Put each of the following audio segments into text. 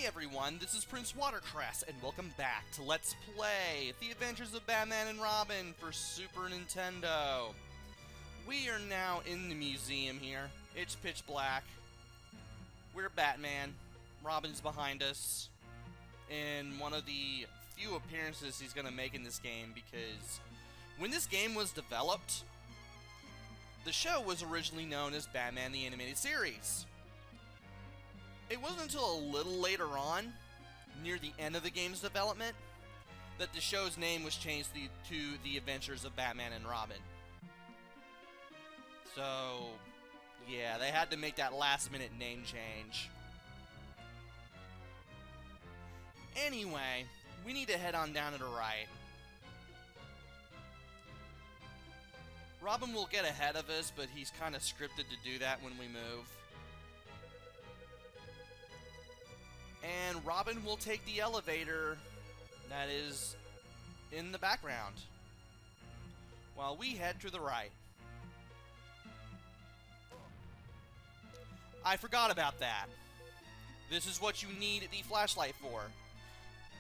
Hey everyone, this is PrinceWatercress, and welcome back to Let's Play The Adventures of Batman and Robin for Super Nintendo. We are now in the museum here. It's pitch black. We're Batman. Robin's behind us. In one of the few appearances he's going to make in this game, because when this game was developed, the show was originally known as Batman the Animated Series. It wasn't until a little later on, near the end of the game's development, that the show's name was changed to The Adventures of Batman and Robin. So, yeah, they had to make that last-minute name change. Anyway, we need to head on down to the right. Robin will get ahead of us, but he's kind of scripted to do that when we move. And Robin will take the elevator that is in the background, while we head to the right. I forgot about that. This is what you need the flashlight for.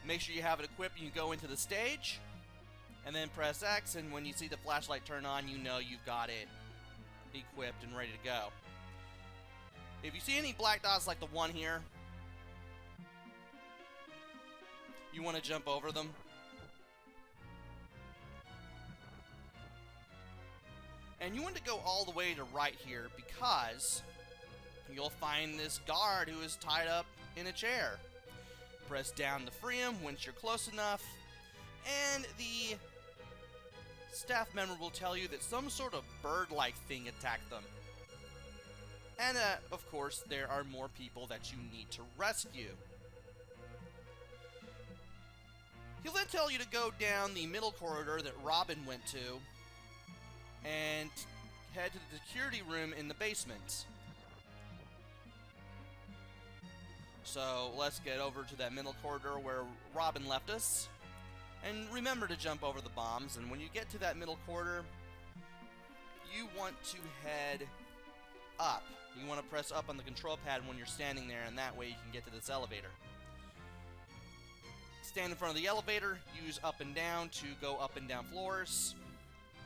Make sure you have it equipped and you go into the stage, and then press X, and when you see the flashlight turn on, you know you've got it equipped and ready to go. If you see any black dots like the one here, you want to jump over them. And you want to go all the way to right here, because you'll find this guard who is tied up in a chair. Press down to free him once you're close enough, and the staff member will tell you that some sort of bird-like thing attacked them. And, of course, there are more people that you need to rescue. He'll then tell you to go down the middle corridor that Robin went to and head to the security room in the basement. So let's get over to that middle corridor where Robin left us. And remember to jump over the bombs, and when you get to that middle corridor, you want to head up. You want to press up on the control pad when you're standing there, and that way you can get to this elevator. Stand in front of the elevator, use up and down to go up and down floors.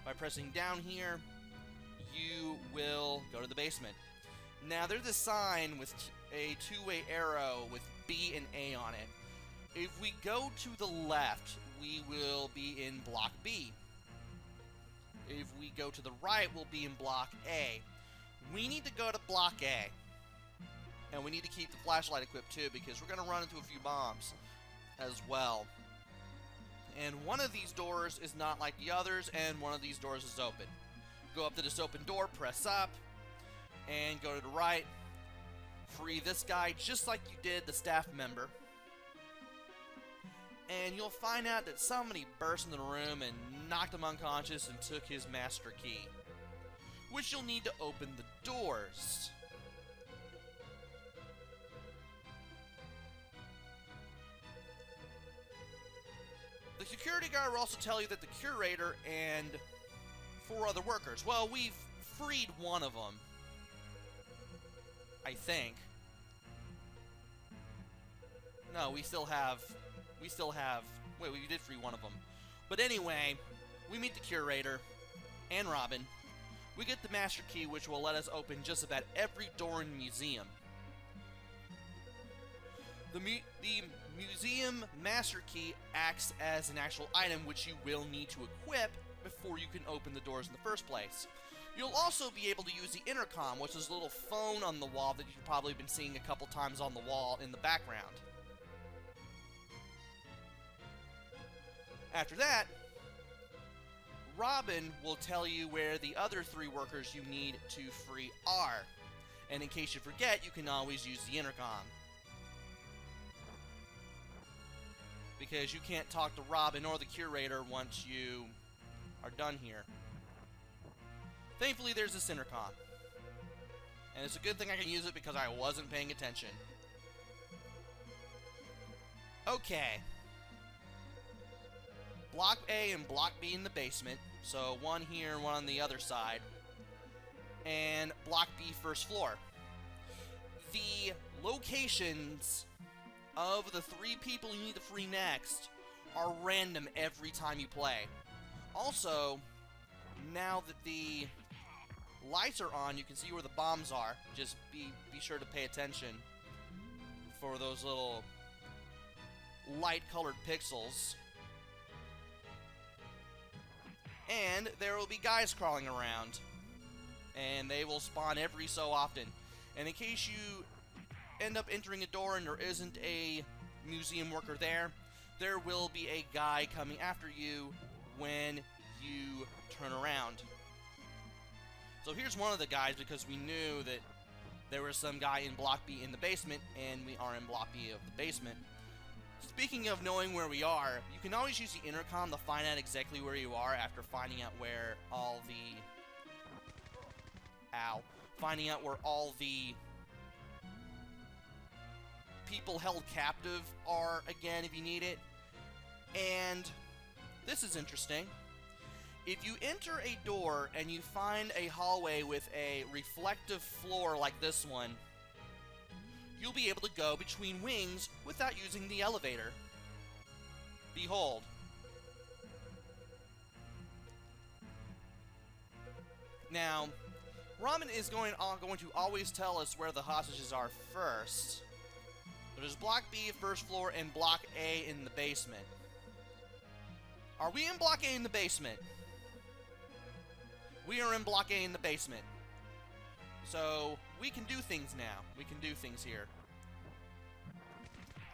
By pressing down here, you will go to the basement. Now, there's a sign with a two-way arrow with B and A on it. If we go to the left, we will be in Block B. If we go to the right, we'll be in Block A. We need to go to Block A. And we need to keep the flashlight equipped too, because we're going to run into a few bombs as well. And one of these doors is not like the others, and one of these doors is open. Go up to this open door, press up, and go to the right. Free this guy just like you did the staff member. And you'll find out that somebody burst into the room and knocked him unconscious and took his master key, which you'll need to open the doors. The security guard will also tell you that the curator and 4 other workers, well, we've freed one of them, I think. No, we still have, wait, we did free one of them. But anyway, we meet the curator and Robin. We get the master key, which will let us open just about every door in the museum. The museum master key acts as an actual item which you will need to equip before you can open the doors in the first place. You'll also be able to use the intercom, which is a little phone on the wall that you've probably been seeing a couple times on the wall in the background. After that, Robin will tell you where the other 3 workers you need to free are. And in case you forget, you can always use the intercom, because you can't talk to Robin or the curator once you are done here. Thankfully, there's this intercom. And it's a good thing I can use it because I wasn't paying attention. Okay. Block A and Block B in the basement. So one here and one on the other side. And Block B first floor. The locations of the 3 people you need to free next are random every time you play. Also, now that the lights are on, you can see where the bombs are. Just be sure to pay attention for those little light-colored pixels. And there will be guys crawling around, and they will spawn every so often. And in case you end up entering a door and there isn't a museum worker there, there will be a guy coming after you when you turn around. So here's one of the guys, because we knew that there was some guy in Block B in the basement, and we are in Block B of the basement. Speaking of knowing where we are, you can always use the intercom to find out exactly where you are after finding out where all the... Finding out where all the people held captive are again if you need it. And this is interesting. If you enter a door and you find a hallway with a reflective floor like this one, you'll be able to go between wings without using the elevator. Behold. Now, Ramen is going to always tell us where the hostages are first. There's Block B, first floor, and Block A in the basement. Are we in Block A in the basement? We are in Block A in the basement. So, we can do things now. We can do things here.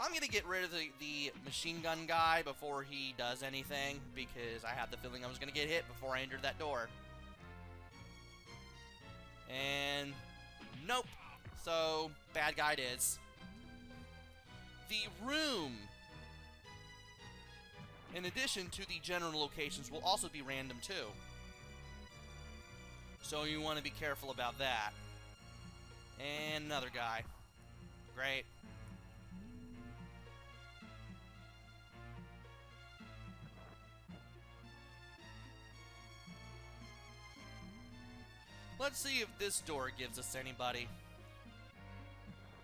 I'm going to get rid of the machine gun guy before he does anything, because I had the feeling I was going to get hit before I entered that door. And nope. So, bad guy it is. The room, in addition to the general locations, will also be random too. So you want to be careful about that. And another guy. Great. Let's see if this door gives us anybody.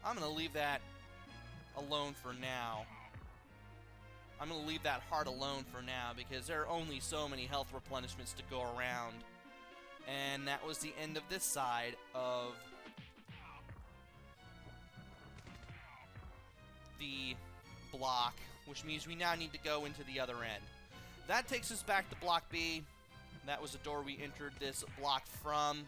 I'm going to leave that alone for now. I'm going to leave that heart alone for now, because there are only so many health replenishments to go around. And that was the end of this side of the block, which means we now need to go into the other end. That takes us back to Block B. That was the door we entered this block from.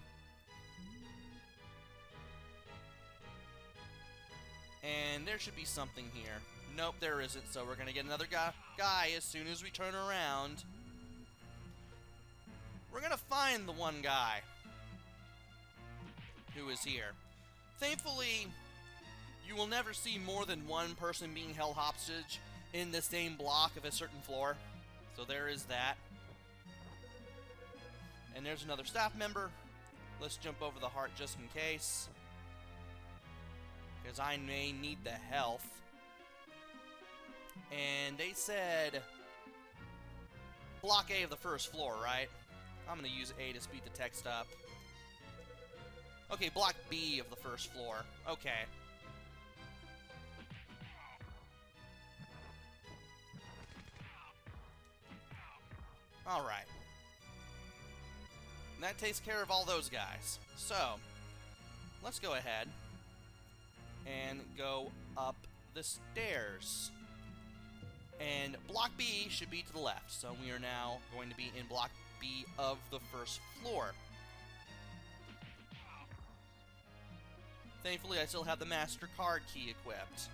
And there should be something here. Nope, there isn't, so we're going to get another guy as soon as we turn around. We're going to find the one guy who is here. Thankfully, you will never see more than one person being held hostage in the same block of a certain floor. So there is that. And there's another staff member. Let's jump over the heart just in case, because I may need the health. And they said Block A of the first floor, right? I'm going to use A to speed the text up. Okay, Block B of the first floor. Okay. Alright. That takes care of all those guys. So, let's go ahead and go up the stairs. And Block B should be to the left, so we are now going to be in Block B of the first floor. Thankfully, I still have the Master Card key equipped.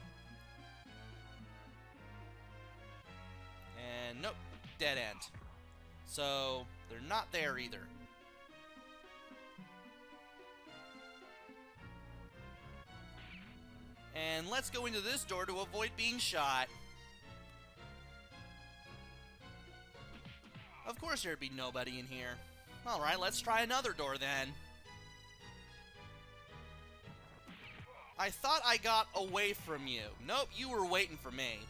And nope, dead end. So, they're not there either. And let's go into this door to avoid being shot. Of course there'd be nobody in here. Alright, let's try another door then. I thought I got away from you. Nope, you were waiting for me.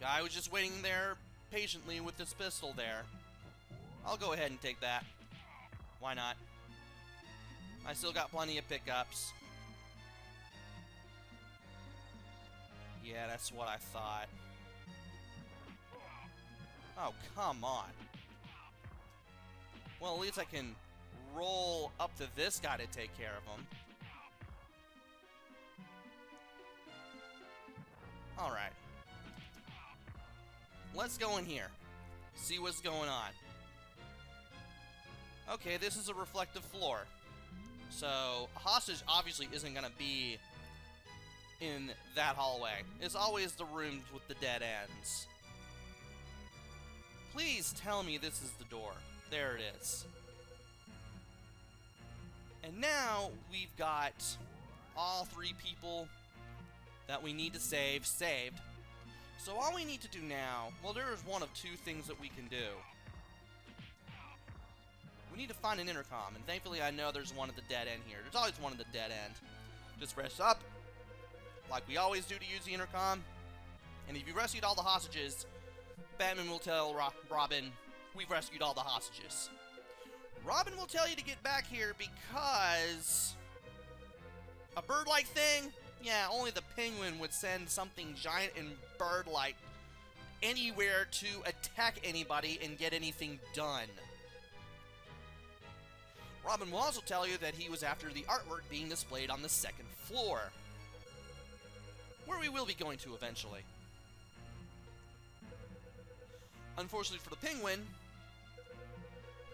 Guy was just waiting there patiently with this pistol there. I'll go ahead and take that. Why not? I still got plenty of pickups. Yeah, that's what I thought. Oh, come on. Well, at least I can roll up to this guy to take care of him. Alright. Let's go in here. See what's going on. Okay, this is a reflective floor. So, a hostage obviously isn't going to be in that hallway. It's always the rooms with the dead ends. Please tell me this is the door. There it is. And now we've got all 3 people that we need to save saved. So all we need to do now, well, there is one of 2 things that we can do. We need to find an intercom, and thankfully I know there's one at the dead end here. There's always one at the dead end. Just press up, like we always do to use the intercom. And if you rescued all the hostages, Batman will tell Robin, we've rescued all the hostages. Robin will tell you to get back here because a bird-like thing? Yeah, only the Penguin would send something giant and bird-like anywhere to attack anybody and get anything done. Robin will also tell you that he was after the artwork being displayed on the 2nd floor, where we will be going to eventually. Unfortunately for the Penguin,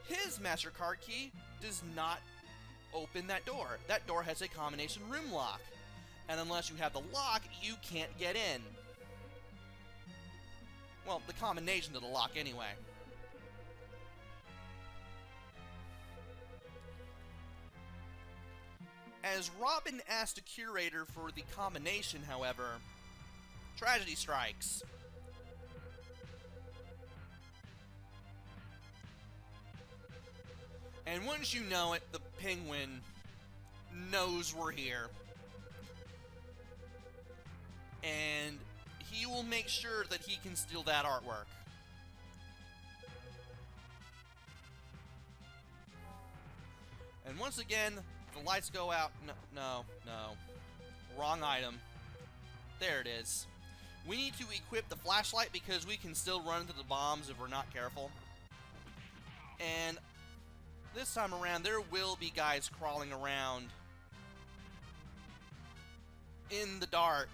his MasterCard key does not open that door. That door has a combination room lock, and unless you have the lock, you can't get in. Well, the combination to the lock anyway. As Robin asked the curator for the combination, however, tragedy strikes. And once you know it, the Penguin knows we're here. And he will make sure that he can steal that artwork. And once again, the lights go out. No. Wrong item. There it is. We need to equip the flashlight because we can still run into the bombs if we're not careful. And this time around, there will be guys crawling around in the dark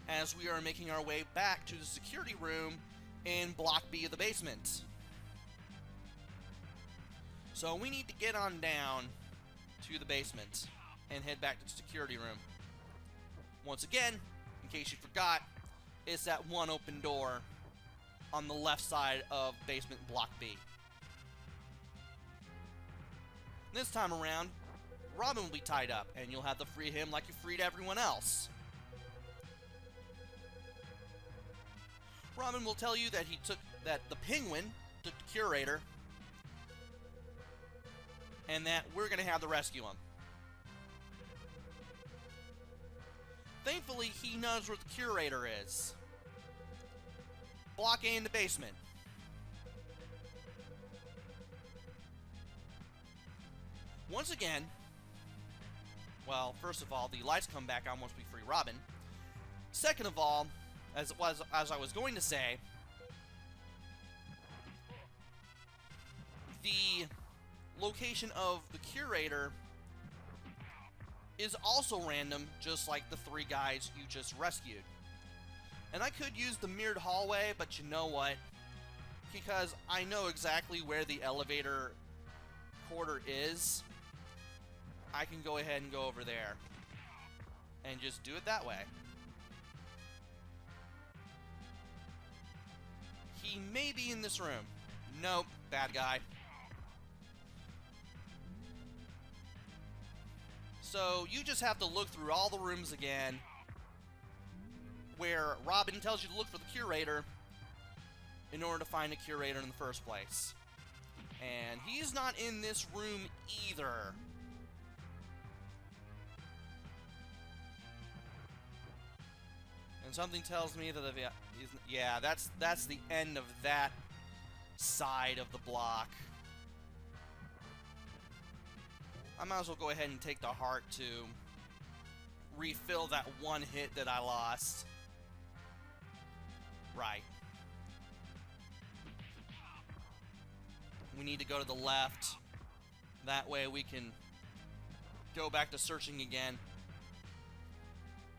as we are making our way back to the security room in Block B of the basement. So we need to get on down to the basement and head back to the security room. Once again, in case you forgot, it's that one open door on the left side of basement Block B. This time around, Robin will be tied up, and you'll have to free him like you freed everyone else. Robin will tell you that the Penguin took the curator, and that we're going to have to rescue him. Thankfully, he knows where the curator is. Block A in the basement. Once again, well, first of all, the lights come back on once we free Robin. Second of all, as I was going to say, the location of the curator is also random, just like the 3 guys you just rescued. And I could use the mirrored hallway, but you know what? Because I know exactly where the elevator quarter is, I can go ahead and go over there and just do it that way. He may be in this room. Nope, bad guy. So you just have to look through all the rooms again where Robin tells you to look for the curator in order to find a curator in the first place. And he's not in this room either. And something tells me that yeah, that's the end of that side of the block. I might as well go ahead and take the heart to refill that one hit that I lost. right. We need to go to the left. That way we can go back to searching again.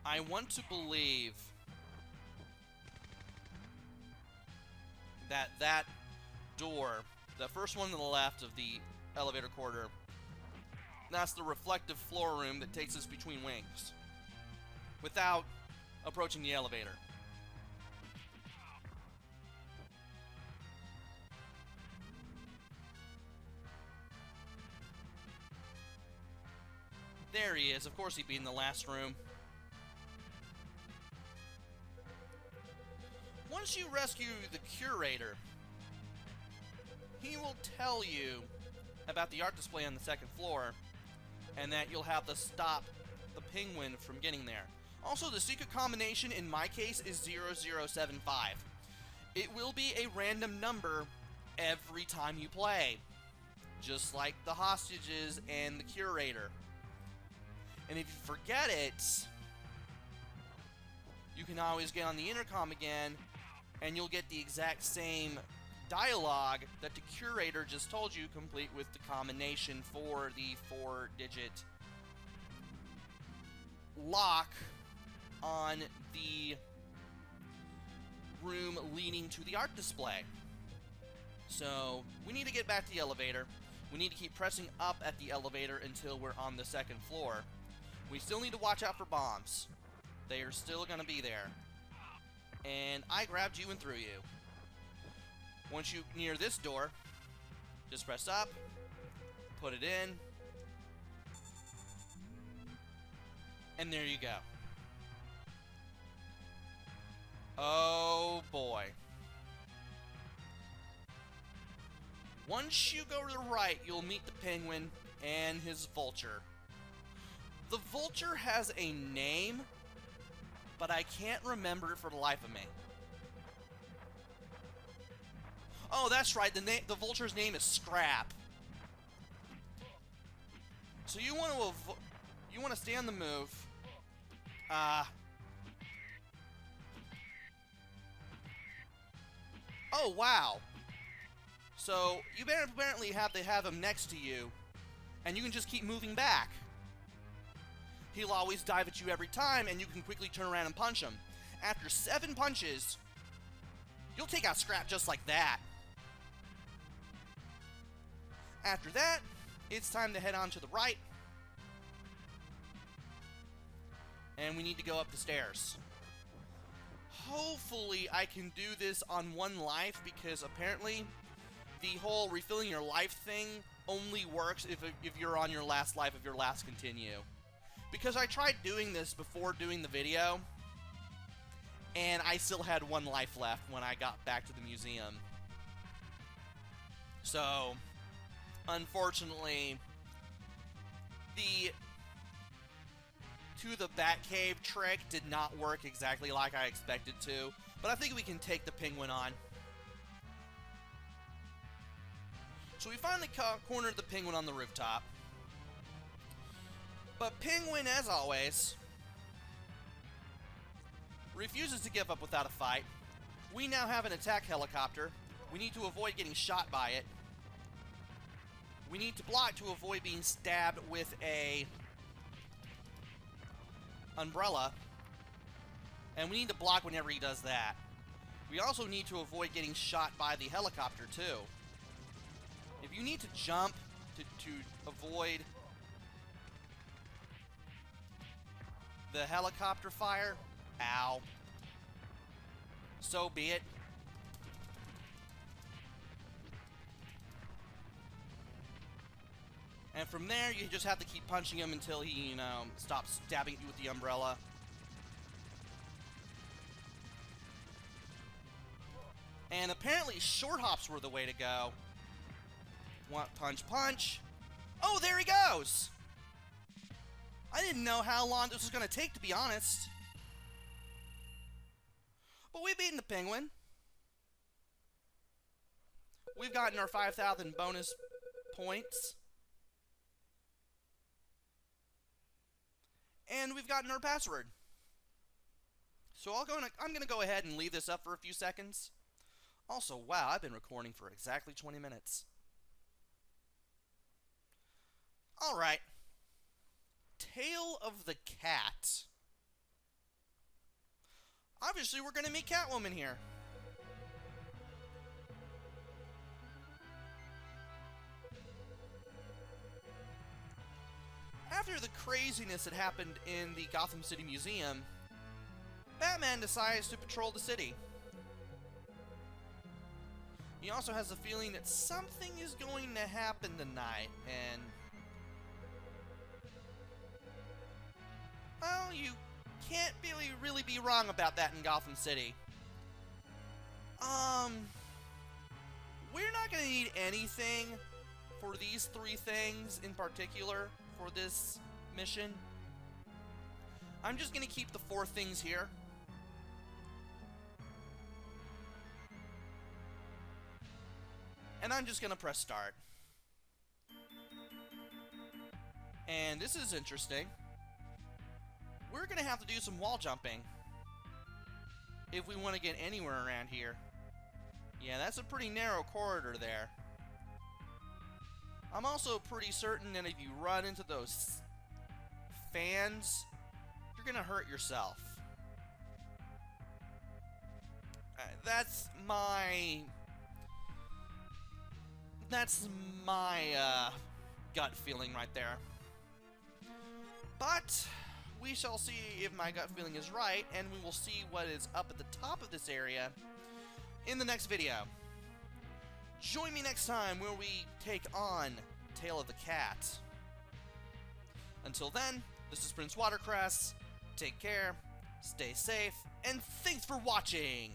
I want to believe that that door, the first one to the left of the elevator corridor, that's the reflective floor room that takes us between wings without approaching the elevator. There he is. Of course he'd be in the last room. Once you rescue the curator, he will tell you about the art display on the second floor, and that you'll have to stop the penguin from getting there. Also, the secret combination in my case is 0075. It will be a random number every time you play, just like the hostages and the curator. And if you forget it, you can always get on the intercom again, and you'll get the exact same dialogue that the curator just told you, complete with the combination for the 4-digit lock on the room leading to the art display. So, we need to get back to the elevator. We need to keep pressing up at the elevator until we're on the second floor. We still need to watch out for bombs. They are still going to be there. And I grabbed you and threw you. Once you near this door, just press up, put it in, and there you go. Oh boy. Once you go to the right, you'll meet the penguin and his vulture. The vulture has a name, but I can't remember it for the life of me. Oh, that's right. The vulture's name is Scrap. So you want to stay on the move. Oh wow. So you apparently have to have him next to you, and you can just keep moving back. He'll always dive at you every time, and you can quickly turn around and punch him. After 7 punches, you'll take out Scrap just like that. After that, it's time to head on to the right. And we need to go up the stairs. Hopefully I can do this on 1 life, because apparently the whole refilling your life thing only works if you're on your last life of your last continue. Because I tried doing this before doing the video, and I still had 1 life left when I got back to the museum. So, unfortunately, the to the Batcave trick did not work exactly like I expected to, but I think we can take the penguin on. So we finally cornered the penguin on the rooftop. But Penguin, as always, refuses to give up without a fight. We now have an attack helicopter. We need to avoid getting shot by it. We need to block to avoid being stabbed with a umbrella. And we need to block whenever he does that. We also need to avoid getting shot by the helicopter, too. If you need to jump to avoid the helicopter fire, ow, so be it. And from there, you just have to keep punching him until he, stops stabbing you with the umbrella. And apparently short hops were the way to go. Punch, punch. Oh, there he goes! I didn't know how long this was going to take, to be honest. But we've beaten the penguin. We've gotten our 5,000 bonus points. And we've gotten our password. So I'm gonna go ahead and leave this up for a few seconds. Also, wow, I've been recording for exactly 20 minutes. Alright. Tale of the Cat. Obviously, we're gonna meet Catwoman here. After the craziness that happened in the Gotham City Museum, Batman decides to patrol the city. He also has a feeling that something is going to happen tonight, and... well, you can't really be wrong about that in Gotham City. We're not gonna need anything for these 3 things in particular for this mission. I'm just gonna keep the 4 things here. And I'm just gonna press start. And this is interesting. We're gonna have to do some wall jumping if we want to get anywhere around here. Yeah, that's a pretty narrow corridor there. I'm also pretty certain that if you run into those fans, you're gonna hurt yourself. That's my gut feeling right there. But we shall see if my gut feeling is right, and we will see what is up at the top of this area in the next video. Join me next time where we take on Tale of the Cat. Until then, this is PrinceWatercress. Take care, stay safe, and thanks for watching!